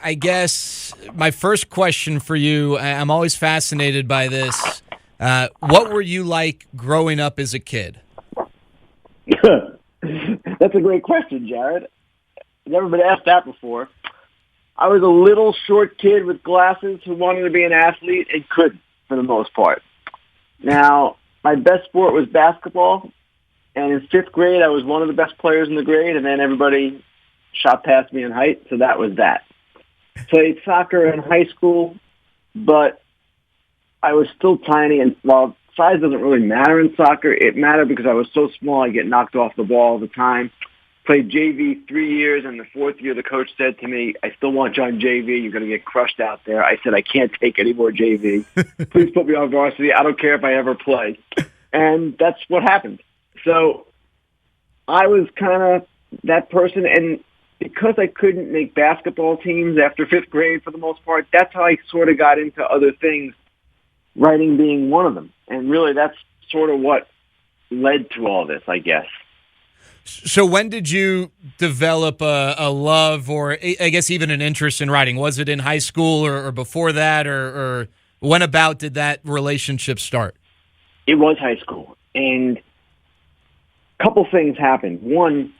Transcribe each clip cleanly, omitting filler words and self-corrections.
I guess my first question for you, I'm always fascinated by this. What were you like growing up as a kid? That's a great question, Jared. Never been asked that before. I was a little short kid with glasses who wanted to be an athlete and couldn't, for the most part. Now, my best sport was basketball, and in fifth grade, I was one of the best players in the grade, and then everybody shot past me in height, so that was that. Played soccer in high school, but I was still tiny, and while size doesn't really matter in soccer, it mattered because I was so small I get knocked off the ball all the time. Played JV 3 years, and the fourth year the coach said to me, I still want you on JV. You're going to get crushed out there. I said, I can't take any more JV. Please put me on varsity. I don't care if I ever play. And that's what happened. So I was kind of that person, and because I couldn't make basketball teams after fifth grade for the most part, that's how I sort of got into other things, writing being one of them. And really that's sort of what led to all this, I guess. So when did you develop a love or I guess even an interest in writing? Was it in high school or before that, or when about did that relationship start? It was high school, and a couple things happened. One,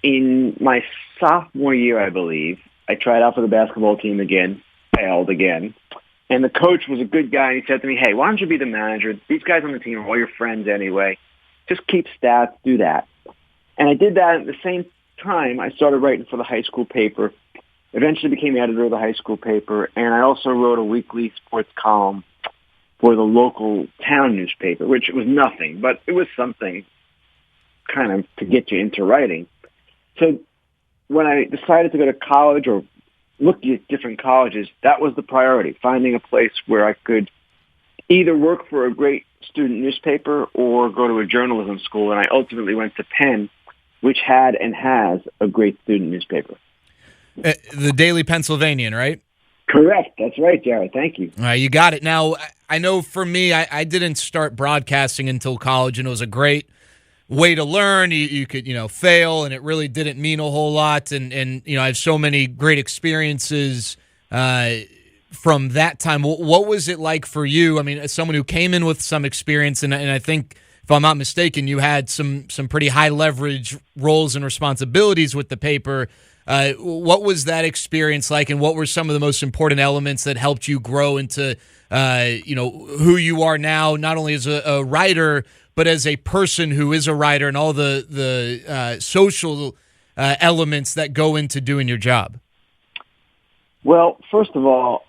in my sophomore year, I believe, I tried out for the basketball team again, failed again, and the coach was a good guy, and he said to me, hey, why don't you be the manager? These guys on the team are all your friends anyway. Just keep stats, do that. And I did that. At the same time, I started writing for the high school paper, eventually became editor of the high school paper, and I also wrote a weekly sports column for the local town newspaper, which was nothing, but it was something kind of to get you into writing. So when I decided to go to college or look at different colleges, that was the priority, finding a place where I could either work for a great student newspaper or go to a journalism school. And I ultimately went to Penn, which had and has a great student newspaper. The Daily Pennsylvanian, right? Correct. That's right, Jared. Thank you. You got it. Now, I know for me, I didn't start broadcasting until college, and it was a great way to learn. You could, fail, and it really didn't mean a whole lot. And I have so many great experiences from that time. What was it like for you? I mean, as someone who came in with some experience, and I think, if I'm not mistaken, you had some pretty high leverage roles and responsibilities with the paper. What was that experience like, and what were some of the most important elements that helped you grow into, who you are now, not only as a writer, but as a person who is a writer, and all the social elements that go into doing your job? Well, first of all,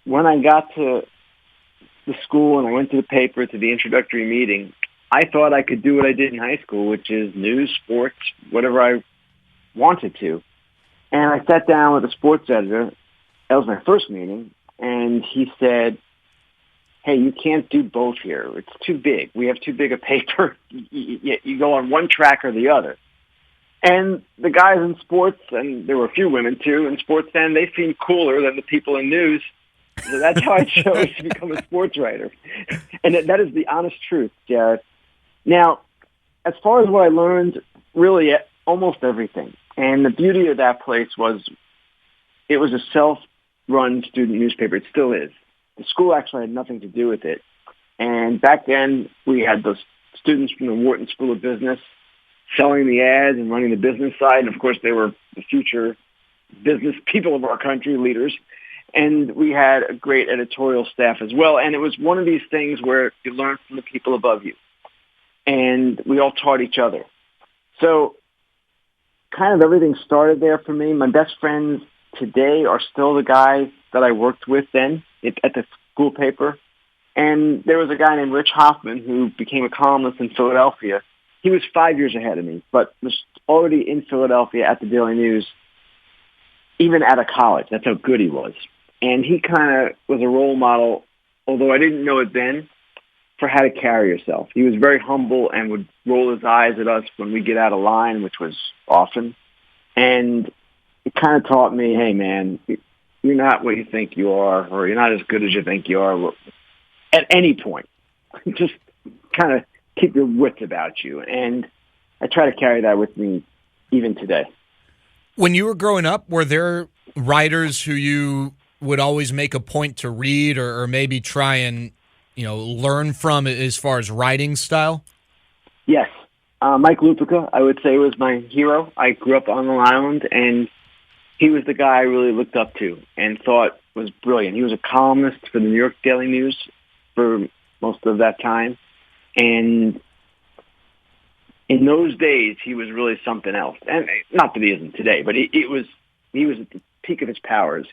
when I got to the school and I went to the paper to the introductory meeting, I thought I could do what I did in high school, which is news, sports, whatever I wanted to. And I sat down with the sports editor. That was my first meeting. And he said, hey, you can't do both here. It's too big. We have too big a paper. You go on one track or the other. And the guys in sports, and there were a few women too, in sports then, they seemed cooler than the people in news. So that's how I chose to become a sports writer. And that is the honest truth, Jared. Now, as far as what I learned, really almost everything. And the beauty of that place was it was a self-run student newspaper. It still is. The school actually had nothing to do with it. And back then, we had those students from the Wharton School of Business selling the ads and running the business side. And, of course, they were the future business people of our country, leaders. And we had a great editorial staff as well. And it was one of these things where you learn from the people above you. And we all taught each other. So kind of everything started there for me. My best friends today are still the guys that I worked with then at the school paper. And there was a guy named Rich Hoffman who became a columnist in Philadelphia. He was 5 years ahead of me, but was already in Philadelphia at the Daily News, even out of college. That's how good he was. And he kind of was a role model, although I didn't know it then, for how to carry yourself. He was very humble and would roll his eyes at us when we get out of line, which was often. And it kind of taught me, hey, man, you're not what you think you are, or you're not as good as you think you are at any point. Just kind of keep your wits about you. And I try to carry that with me even today. When you were growing up, were there writers who you would always make a point to read or maybe try and, learn from as far as writing style? Yes. Mike Lupica, I would say, was my hero. I grew up on Long Island, and he was the guy I really looked up to and thought was brilliant. He was a columnist for the New York Daily News for most of that time. And in those days, he was really something else. And not that he isn't today, but he was at the peak of his powers.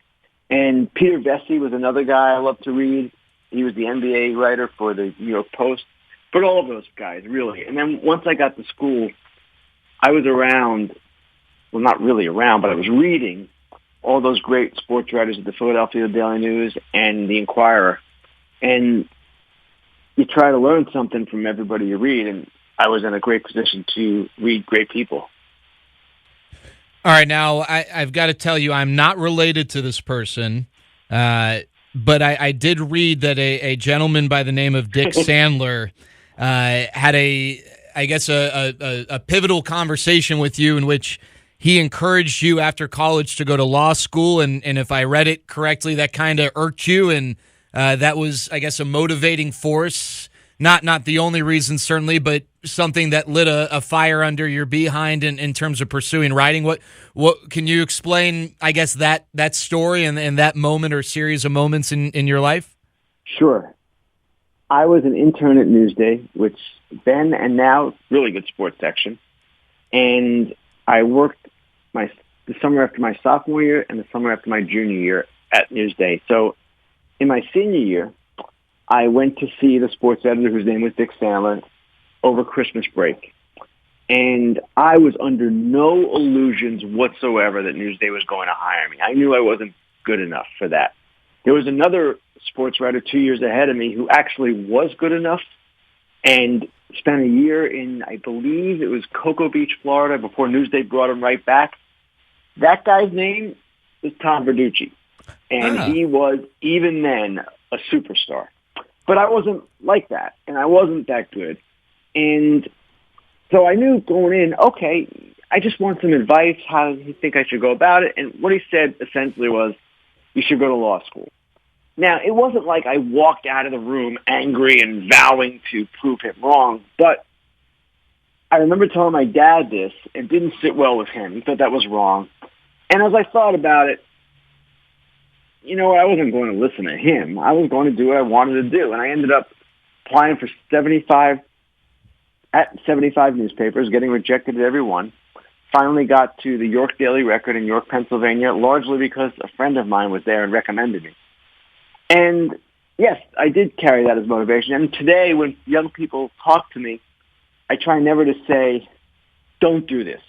And Peter Vesey was another guy I loved to read. He was the NBA writer for the New York Post. But all of those guys, really. And then once I got to school, I was around, well, not really around, but I was reading all those great sports writers at the Philadelphia Daily News and the Inquirer. And you try to learn something from everybody you read, and I was in a great position to read great people. All right, now I've got to tell you, I'm not related to this person, but I did read that a gentleman by the name of Dick Sandler had a pivotal conversation with you in which he encouraged you after college to go to law school, and if I read it correctly, that kind of irked you, and that was, I guess, a motivating force. Not the only reason, certainly, but something that lit a fire under your behind in terms of pursuing writing. What can you explain, I guess, that story and that moment or series of moments in your life? Sure. I was an intern at Newsday, which then and now really good sports section, and I worked the summer after my sophomore year and the summer after my junior year at Newsday. So in my senior year, I went to see the sports editor, whose name was Dick Sandler, over Christmas break. And I was under no illusions whatsoever that Newsday was going to hire me. I knew I wasn't good enough for that. There was another sports writer 2 years ahead of me who actually was good enough and spent a year in, I believe it was Cocoa Beach, Florida, before Newsday brought him right back. That guy's name is Tom Verducci. And he was, even then, a superstar. But I wasn't like that, and I wasn't that good. And so I knew going in, okay, I just want some advice. How do you think I should go about it? And what he said essentially was, you should go to law school. Now, it wasn't like I walked out of the room angry and vowing to prove him wrong, but I remember telling my dad this. It didn't sit well with him. He thought that was wrong. And as I thought about it, I wasn't going to listen to him. I was going to do what I wanted to do. And I ended up applying for 75 newspapers, getting rejected at every one. Finally got to the York Daily Record in York, Pennsylvania, largely because a friend of mine was there and recommended me. And yes, I did carry that as motivation. And today, when young people talk to me, I try never to say, don't do this.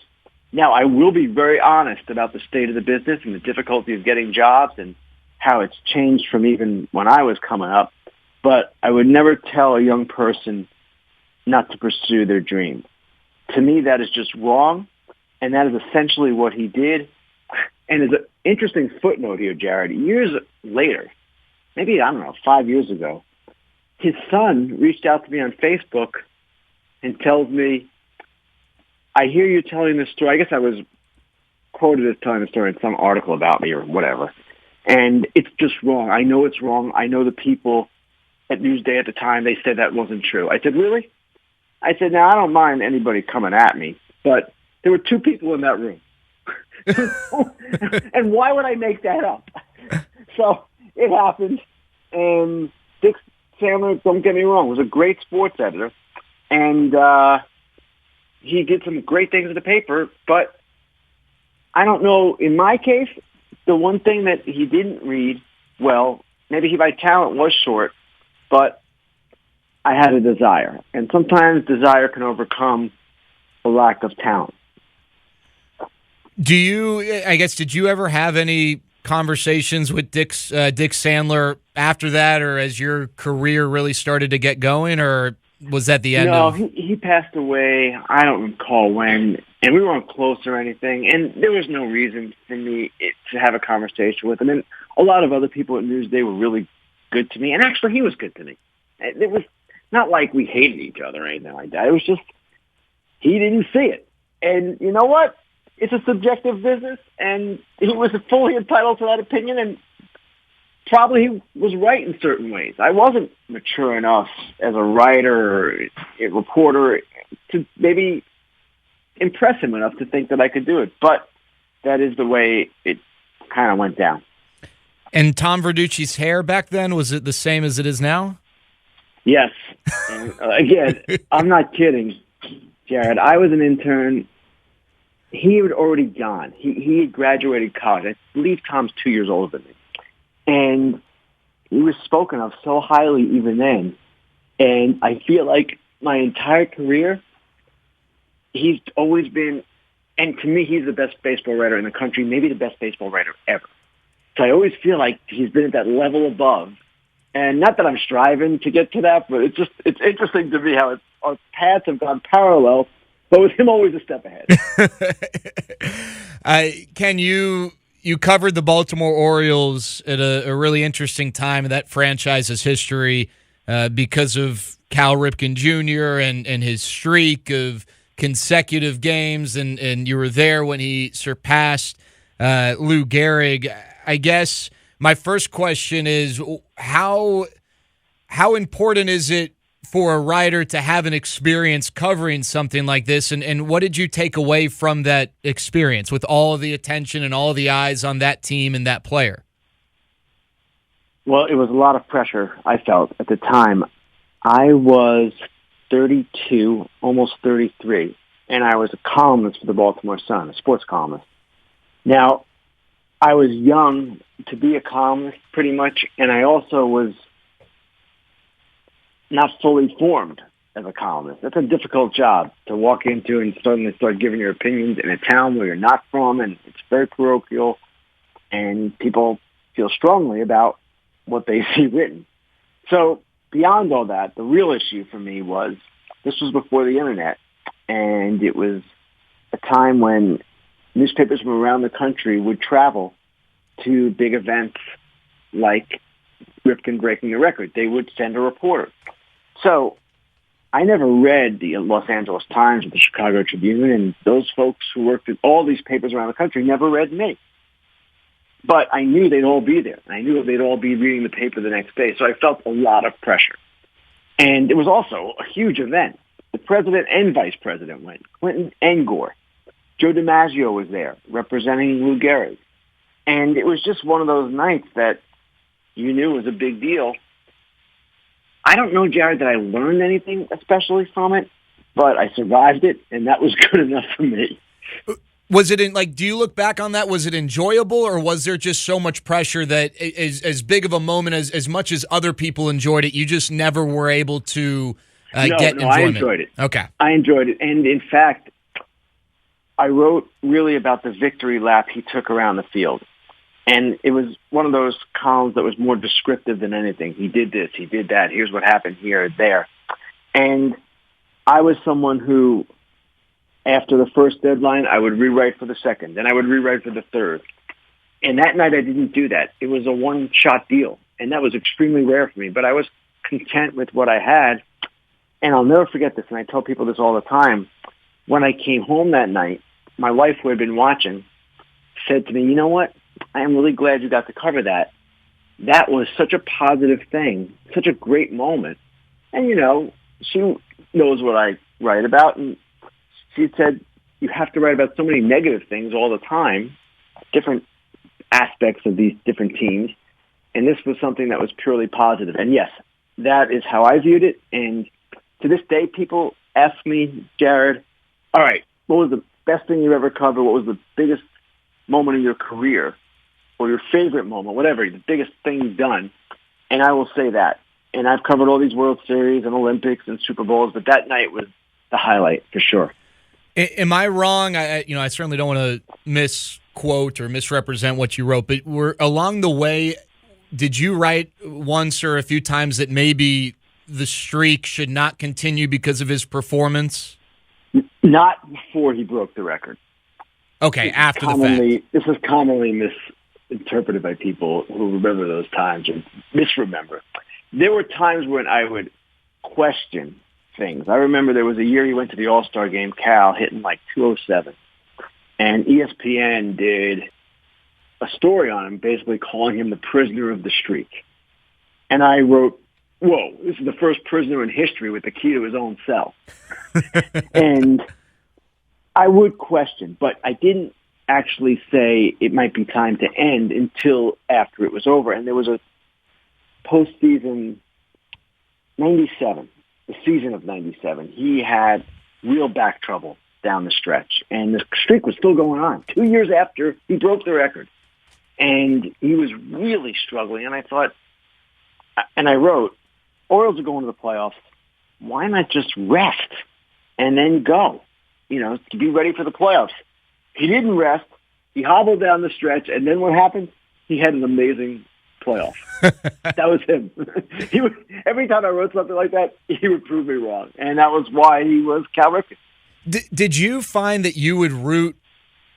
Now, I will be very honest about the state of the business and the difficulty of getting jobs and how it's changed from even when I was coming up. But I would never tell a young person not to pursue their dream. To me, that is just wrong. And that is essentially what he did. And as an interesting footnote here, Jared, years later, maybe, 5 years ago, his son reached out to me on Facebook and tells me, I hear you telling this story. I guess I was quoted as telling the story in some article about me or whatever. And it's just wrong. I know it's wrong. I know the people at Newsday at the time, they said that wasn't true. I said, really? I said, now, I don't mind anybody coming at me, but there were two people in that room. And why would I make that up? So it happened. And Dick Sandler, don't get me wrong, was a great sports editor. And he did some great things in the paper. But I don't know, in my case, the one thing that he didn't read well, maybe my talent was short, but I had a desire. And sometimes desire can overcome a lack of talent. Did you ever have any conversations with Dick Sandler after that, or as your career really started to get going, or was that the end of... No, he passed away, I don't recall when, and we weren't close or anything, and there was no reason for me to have a conversation with him. And a lot of other people at Newsday were really good to me, and actually he was good to me. It was not like we hated each other or anything like that. It was just, he didn't see it. And you know what? it's a subjective business, and he was fully entitled to that opinion, and probably he was right in certain ways. I wasn't mature enough as a writer or a reporter to maybe impress him enough to think that I could do it, but that is the way it kind of went down. And Tom Verducci's hair back then, was it the same as it is now? Yes. And, again, I'm not kidding, Jared. I was an intern. He had already gone. He had graduated college. I believe Tom's 2 years older than me. And he was spoken of so highly even then. And I feel like my entire career, he's always been, and to me, he's the best baseball writer in the country, maybe the best baseball writer ever. So I always feel like he's been at that level above. And not that I'm striving to get to that, but it's interesting to me how our paths have gone parallel, but with him always a step ahead. Ken, you covered the Baltimore Orioles at a really interesting time in that franchise's history because of Cal Ripken Jr. and his streak of consecutive games, and you were there when he surpassed Lou Gehrig. I guess my first question is how important is it for a writer to have an experience covering something like this, and what did you take away from that experience with all of the attention and all of the eyes on that team and that player? Well, it was a lot of pressure, I felt, at the time. I was 32, almost 33, and I was a columnist for the Baltimore Sun, a sports columnist. Now, I was young to be a columnist pretty much, and I also was not fully formed as a columnist. That's a difficult job to walk into and suddenly start giving your opinions in a town where you're not from, and it's very parochial, and people feel strongly about what they see written. So beyond all that, the real issue for me was this was before the internet, and it was a time when newspapers from around the country would travel to big events like Ripken breaking the record. They would send a reporter. So I never read the Los Angeles Times or the Chicago Tribune, and those folks who worked at all these papers around the country never read me. But I knew they'd all be there. I knew they'd all be reading the paper the next day. So I felt a lot of pressure. And it was also a huge event. The president and vice president went, Clinton and Gore. Joe DiMaggio was there representing Lou Gehrig. And it was just one of those nights that you knew was a big deal. I don't know, Jared, that I learned anything especially from it, but I survived it, and that was good enough for me. Was it do you look back on that, was it enjoyable, or was there just so much pressure that as big of a moment as much as other people enjoyed it, you just never were able to get enjoyment? I enjoyed it. Okay. I enjoyed it. And in fact, I wrote really about the victory lap he took around the field. And it was one of those columns that was more descriptive than anything. He did this, he did that, here's what happened here, there. And I was someone who, after the first deadline, I would rewrite for the second, then I would rewrite for the third. And that night I didn't do that. It was a one-shot deal, and that was extremely rare for me. But I was content with what I had, and I'll never forget this, and I tell people this all the time. When I came home that night, my wife, who had been watching, said to me, you know what? I am really glad you got to cover that. That was such a positive thing, such a great moment. And, she knows what I write about, and she said, you have to write about so many negative things all the time, different aspects of these different teams, and this was something that was purely positive. And yes, that is how I viewed it, and to this day, people ask me, Jared, all right, what was the best thing you ever covered? What was the biggest moment in your career, or your favorite moment, whatever, the biggest thing you've done? And I will say that. And I've covered all these World Series and Olympics and Super Bowls, but that night was the highlight for sure. Am I wrong? I certainly don't want to misquote or misrepresent what you wrote, but along the way, did you write once or a few times that maybe the streak should not continue because of his performance? Not before he broke the record. Okay, after the fact. This is commonly misinterpreted by people who remember those times or misremember. There were times when I would question things. I remember there was a year he went to the All-Star game, Cal, hitting like 207. And ESPN did a story on him, basically calling him the prisoner of the streak. And I wrote, whoa, this is the first prisoner in history with the key to his own cell. And I would question, but I didn't actually say it might be time to end until after it was over. And there was a postseason 97, the season of 97. He had real back trouble down the stretch, and the streak was still going on 2 years after he broke the record. And he was really struggling, and I thought, and I wrote, Orioles are going to the playoffs. Why not just rest and then go, to be ready for the playoffs? He didn't rest. He hobbled down the stretch, and then what happened? He had an amazing playoff. That was him. Every time I wrote something like that, he would prove me wrong, and that was why he was Cal Ripken. Did you find that you would root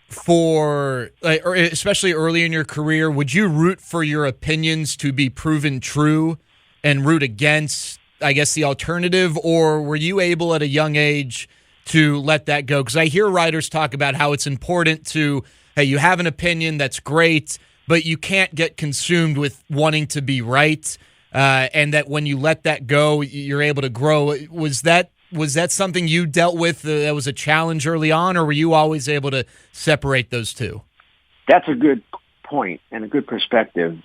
for, or especially early in your career, would you root for your opinions to be proven true and root against, I guess, the alternative, or were you able at a young age to let that go? Because I hear writers talk about how it's important to, hey, you have an opinion, that's great, but you can't get consumed with wanting to be right, and that when you let that go, you're able to grow. Was that something you dealt with that was a challenge early on, or were you always able to separate those two? That's a good point and a good perspective.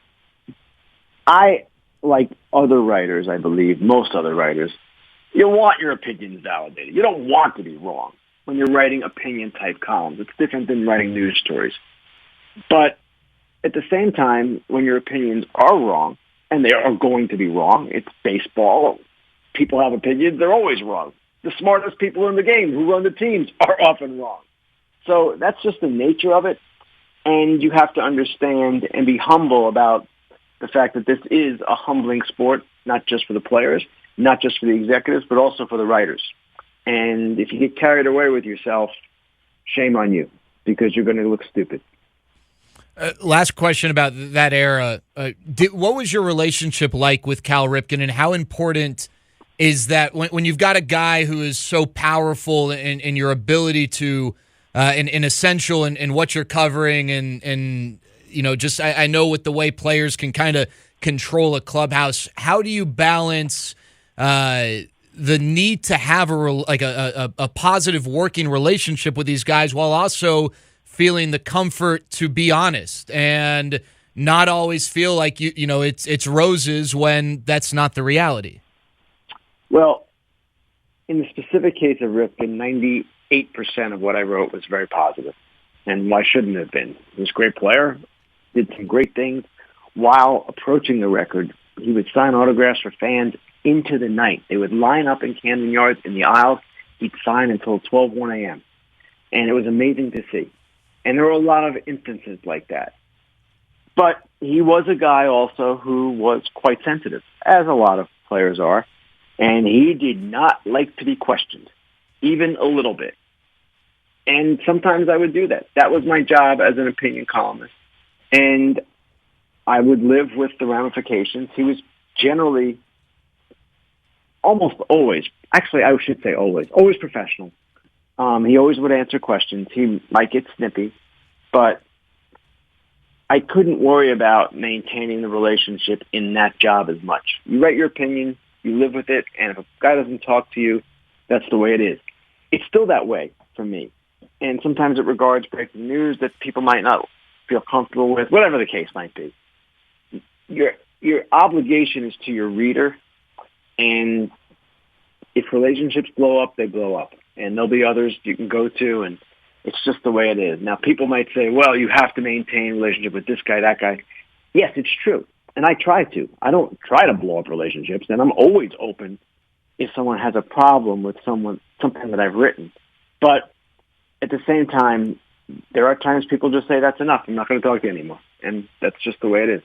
I, like other writers, I believe, most other writers, you want your opinions validated. You don't want to be wrong when you're writing opinion-type columns. It's different than writing news stories. But at the same time, when your opinions are wrong, and they are going to be wrong, it's baseball. People have opinions. They're always wrong. The smartest people in the game who run the teams are often wrong. So that's just the nature of it. And you have to understand and be humble about the fact that this is a humbling sport, not just for the players, not just for the executives, but also for the writers. And if you get carried away with yourself, shame on you, because you're going to look stupid. Last question about that era. What was your relationship like with Cal Ripken, and how important is that when you've got a guy who is so powerful in your ability to, in essential in what you're covering, and just I know with the way players can kind of control a clubhouse, how do you balance the need to have a positive working relationship with these guys while also feeling the comfort to be honest and not always feel like it's roses when that's not the reality? Well, in the specific case of Ripken, 98% of what I wrote was very positive. And why shouldn't it have been? He was a great player, did some great things. While approaching the record, he would sign autographs for fans into the night. They would line up in Camden Yards in the aisles. He'd sign until 1 a.m. And it was amazing to see. And there were a lot of instances like that. But he was a guy also who was quite sensitive, as a lot of players are. And he did not like to be questioned, even a little bit. And sometimes I would do that. That was my job as an opinion columnist. And I would live with the ramifications. He was generally, almost always, actually I should say always professional. He always would answer questions. He might get snippy, but I couldn't worry about maintaining the relationship in that job as much. You write your opinion, you live with it, and if a guy doesn't talk to you, that's the way it is. It's still that way for me. And sometimes it regards breaking news that people might not feel comfortable with, whatever the case might be. Your obligation is to your reader, and if relationships blow up, they blow up. And there'll be others you can go to, and it's just the way it is. Now, people might say, well, you have to maintain a relationship with this guy, that guy. Yes, it's true. And I try to. I don't try to blow up relationships, and I'm always open if someone has a problem with something that I've written. But at the same time, there are times people just say, that's enough. I'm not going to talk to you anymore. And that's just the way it is.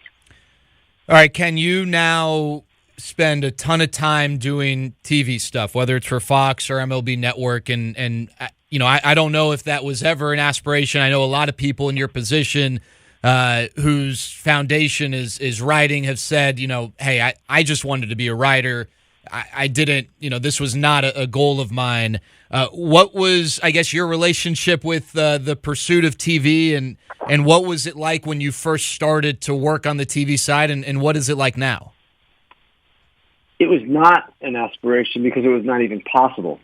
All right, Ken, you now spend a ton of time doing TV stuff, whether it's for Fox or MLB Network, and I don't know if that was ever an aspiration. I know a lot of people in your position whose foundation is writing have said, hey, I just wanted to be a writer. I didn't, this was not a goal of mine. What was, I guess, your relationship with the pursuit of TV, and what was it like when you first started to work on the TV side, and what is it like now? It was not an aspiration because it was not even possible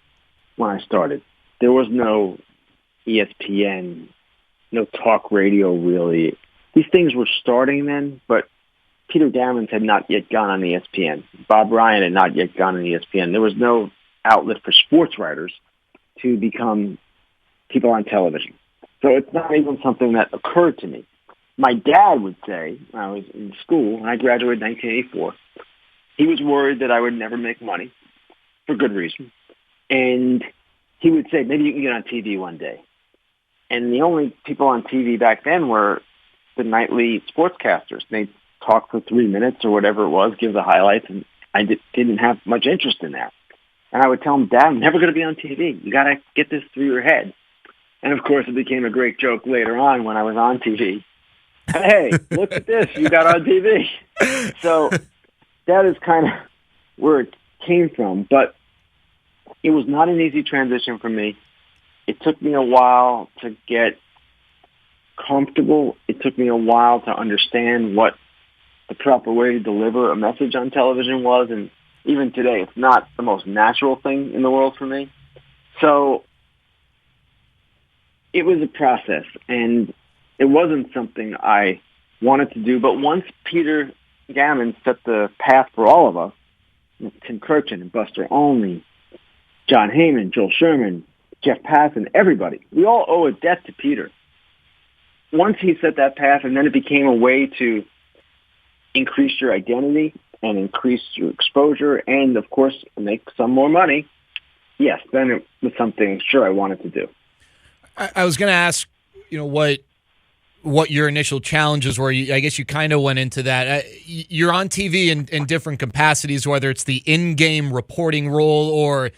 when I started. There was no ESPN, no talk radio, really. These things were starting then, but Peter Gammons had not yet gone on ESPN. Bob Ryan had not yet gone on ESPN. There was no outlet for sports writers to become people on television. So it's not even something that occurred to me. My dad would say, when I was in school, and I graduated in 1984, he was worried that I would never make money, for good reason. And he would say, maybe you can get on TV one day. And the only people on TV back then were the nightly sportscasters. They'd talk for 3 minutes or whatever it was, give the highlights, and I didn't have much interest in that. And I would tell him, Dad, I'm never going to be on TV. You got to get this through your head. And, of course, it became a great joke later on when I was on TV. Hey, look at this. You got on TV. So that is kind of where it came from. But it was not an easy transition for me. It took me a while to get comfortable. It took me a while to understand what the proper way to deliver a message on television was. And even today, it's not the most natural thing in the world for me. So it was a process, and it wasn't something I wanted to do. But once Peter Gammons set the path for all of us, Tim Kirchin and Buster Olney, John Heyman, Joel Sherman, Jeff Passan, everybody, we all owe a debt to Peter. Once he set that path, and then it became a way to increase your identity and increase your exposure and, of course, make some more money, yes, then it was something, sure, I wanted to do. I was going to ask, what your initial challenges were. I guess you kind of went into that. You're on TV in different capacities, whether it's the in-game reporting role or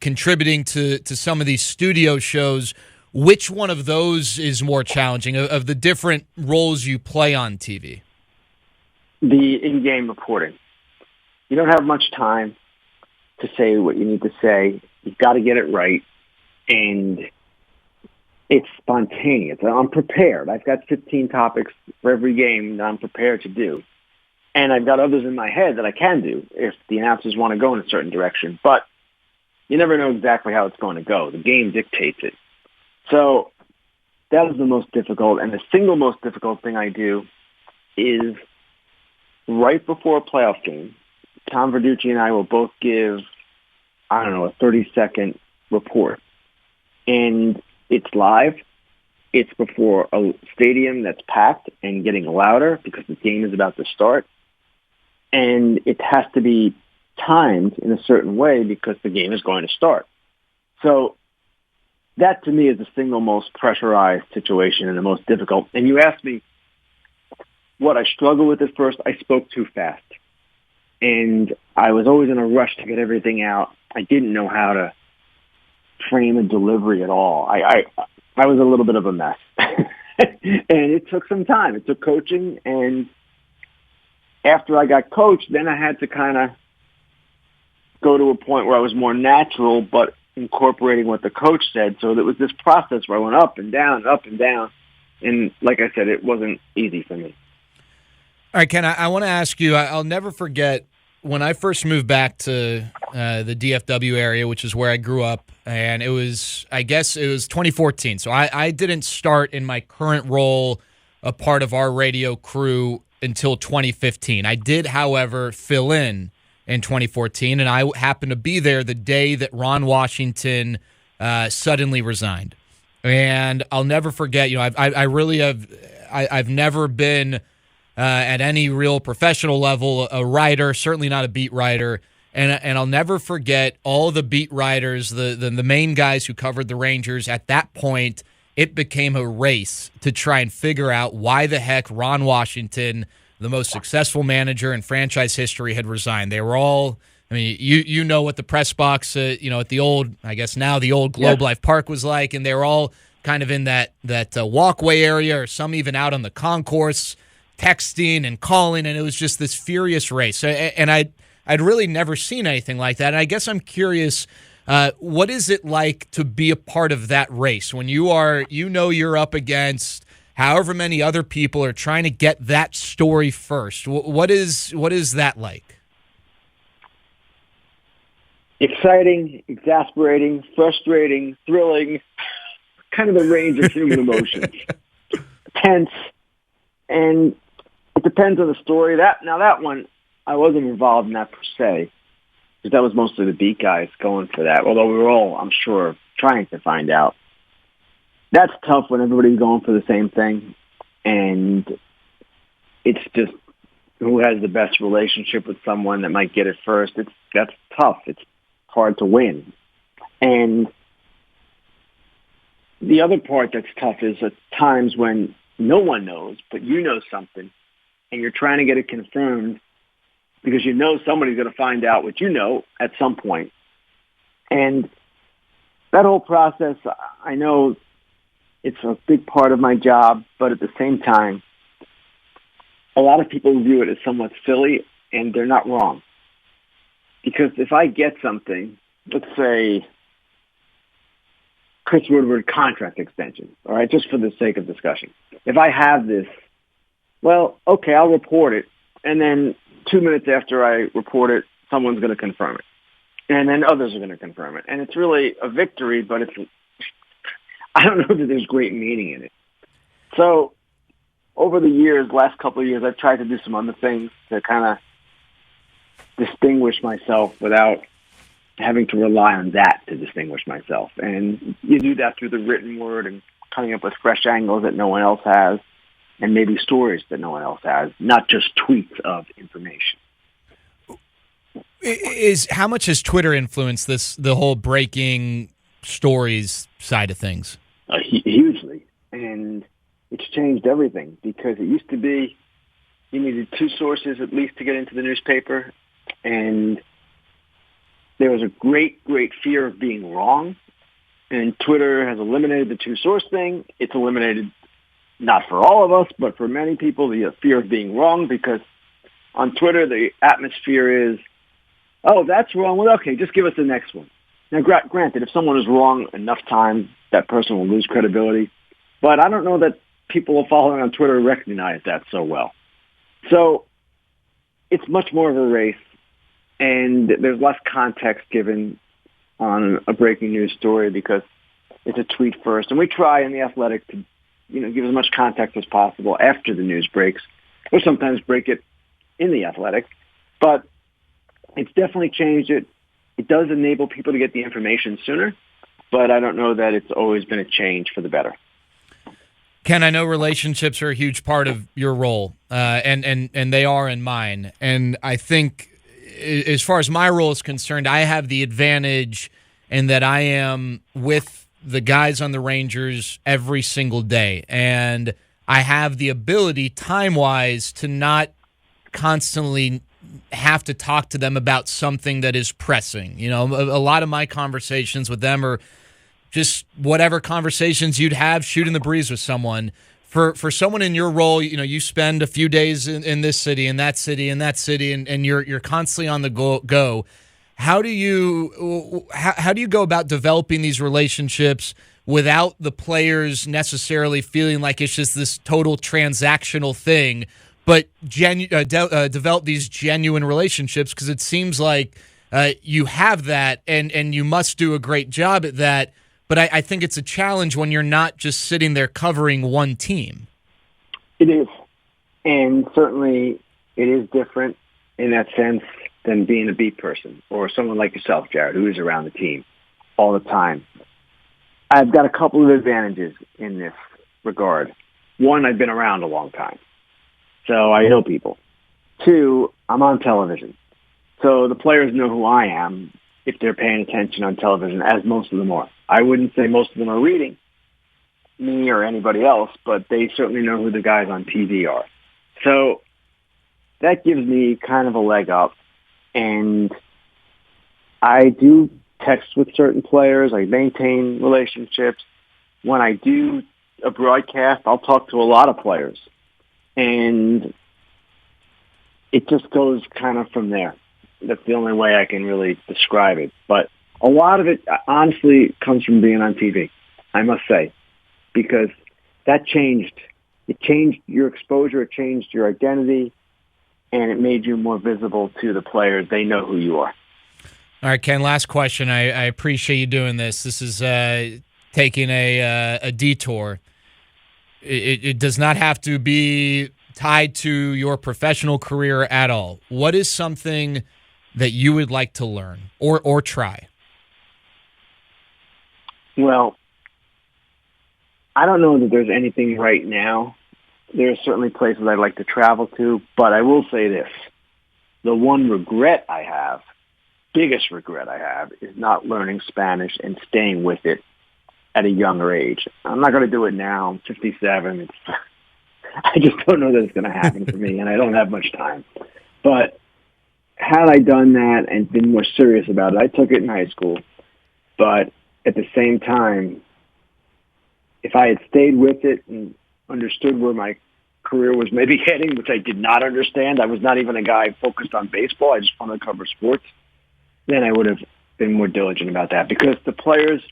contributing to some of these studio shows. Which one of those is more challenging of the different roles you play on TV? The in-game reporting. You don't have much time to say what you need to say. You've got to get it right. And it's spontaneous. I'm prepared. I've got 15 topics for every game that I'm prepared to do. And I've got others in my head that I can do if the announcers want to go in a certain direction. But you never know exactly how it's going to go. The game dictates it. So that is the most difficult. And the single most difficult thing I do is right before a playoff game, Tom Verducci and I will both give, a 30-second report. And it's live. It's before a stadium that's packed and getting louder because the game is about to start. And it has to be timed in a certain way because the game is going to start. So that, to me, is the single most pressurized situation and the most difficult. And you asked me what I struggled with at first. I spoke too fast. And I was always in a rush to get everything out. I didn't know how to frame a delivery at all. I was a little bit of a mess. And it took some time. It took coaching. And after I got coached, then I had to kind of go to a point where I was more natural, but incorporating what the coach said. So there was this process where I went up and down, and up and down. And like I said, it wasn't easy for me. All right, Ken, I want to ask you, I'll never forget when I first moved back to the DFW area, which is where I grew up, and it was 2014. So I didn't start in my current role, a part of our radio crew, until 2015. I did, however, fill in 2014, and I happened to be there the day that Ron Washington suddenly resigned. And I'll never forget, I've never been at any real professional level a writer, certainly not a beat writer. And I'll never forget all the beat writers, the main guys who covered the Rangers. At that point, it became a race to try and figure out why the heck Ron Washington, the most successful manager in franchise history, had resigned. They were all, you know what the press box, at the old, I guess now the old Globe Life Park was like, and they were all kind of in that walkway area, or some even out on the concourse, texting and calling, and it was just this furious race. And I'd really never seen anything like that. And I guess I'm curious, what is it like to be a part of that race when you're up against however many other people are trying to get that story first? What is that like? Exciting, exasperating, frustrating, thrilling, kind of the range of human emotions. Tense, and it depends on the story. That one, I wasn't involved in that per se, because that was mostly the beat guys going for that, although we were all, I'm sure, trying to find out. That's tough when everybody's going for the same thing, and it's just who has the best relationship with someone that might get it first. That's tough. It's hard to win. And the other part that's tough is at times when no one knows, but you know something, and you're trying to get it confirmed because you know somebody's going to find out what you know at some point. And that whole process, I know it's a big part of my job, but at the same time, a lot of people view it as somewhat silly, and they're not wrong. Because if I get something, let's say Chris Woodward contract extension, all right, just for the sake of discussion. If I have this, well, okay, I'll report it, and then 2 minutes after I report it, someone's going to confirm it. And then others are going to confirm it. And it's really a victory, but I don't know that there's great meaning in it. So over the years, last couple of years, I've tried to do some other things to kind of distinguish myself without having to rely on that to distinguish myself. And you do that through the written word and coming up with fresh angles that no one else has, and maybe stories that no one else has, not just tweets of information. How much has Twitter influenced the whole breaking stories side of things? Hugely. And it's changed everything, because it used to be you needed two sources at least to get into the newspaper, and there was a great, great fear of being wrong. And Twitter has eliminated the two-source thing. It's eliminated, not for all of us, but for many people, the fear of being wrong, because on Twitter, the atmosphere is, oh, that's wrong. Well, okay, just give us the next one. Now, granted, if someone is wrong enough times, that person will lose credibility. But I don't know that people following on Twitter recognize that so well. So it's much more of a race, and there's less context given on a breaking news story because it's a tweet first. And we try in The Athletic to, give as much context as possible after the news breaks, or sometimes break it in The Athletic. But it's definitely changed it. It does enable people to get the information sooner, but I don't know that it's always been a change for the better. Ken, I know relationships are a huge part of your role, and they are in mine. And I think as far as my role is concerned, I have the advantage in that I am with the guys on the Rangers every single day. And I have the ability, time-wise, to not constantly have to talk to them about something that is pressing. A lot of my conversations with them are just whatever conversations you'd have shooting the breeze with someone. For someone in your role, you spend a few days in this city, and that city, and that city, and you're constantly on the go. How do you go about developing these relationships without the players necessarily feeling like it's just this total transactional thing, but develop these genuine relationships? Because it seems like you have that, and you must do a great job at that. But I think it's a challenge when you're not just sitting there covering one team. It is. And certainly it is different in that sense than being a beat person or someone like yourself, Jared, who is around the team all the time. I've got a couple of advantages in this regard. One, I've been around a long time, so I know people. Two, I'm on television, so the players know who I am if they're paying attention on television, as most of them are. I wouldn't say most of them are reading me or anybody else, but they certainly know who the guys on TV are. So that gives me kind of a leg up. And I do text with certain players. I maintain relationships. When I do a broadcast, I'll talk to a lot of players. And it just goes kind of from there. That's the only way I can really describe it. But a lot of it, honestly, comes from being on TV, I must say, because that changed. It changed your exposure. It changed your identity, and it made you more visible to the players. They know who you are. All right, Ken, last question. I appreciate you doing this. This is taking a detour. It does not have to be tied to your professional career at all. What is something that you would like to learn or try? Well, I don't know that there's anything right now. There are certainly places I'd like to travel to, but I will say this. The one regret I have, biggest regret I have, is not learning Spanish and staying with it at a younger age. I'm not going to do it now. I'm 57. I just don't know that it's going to happen for me, and I don't have much time. But had I done that and been more serious about it, I took it in high school. But at the same time, if I had stayed with it and understood where my career was maybe heading, which I did not understand, I was not even a guy focused on baseball. I just wanted to cover sports. Then I would have been more diligent about that, because the players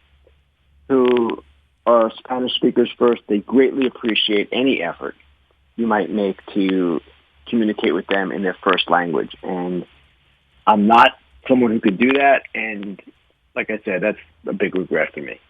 who are Spanish speakers first, they greatly appreciate any effort you might make to communicate with them in their first language. And I'm not someone who could do that. And like I said, that's a big regret for me.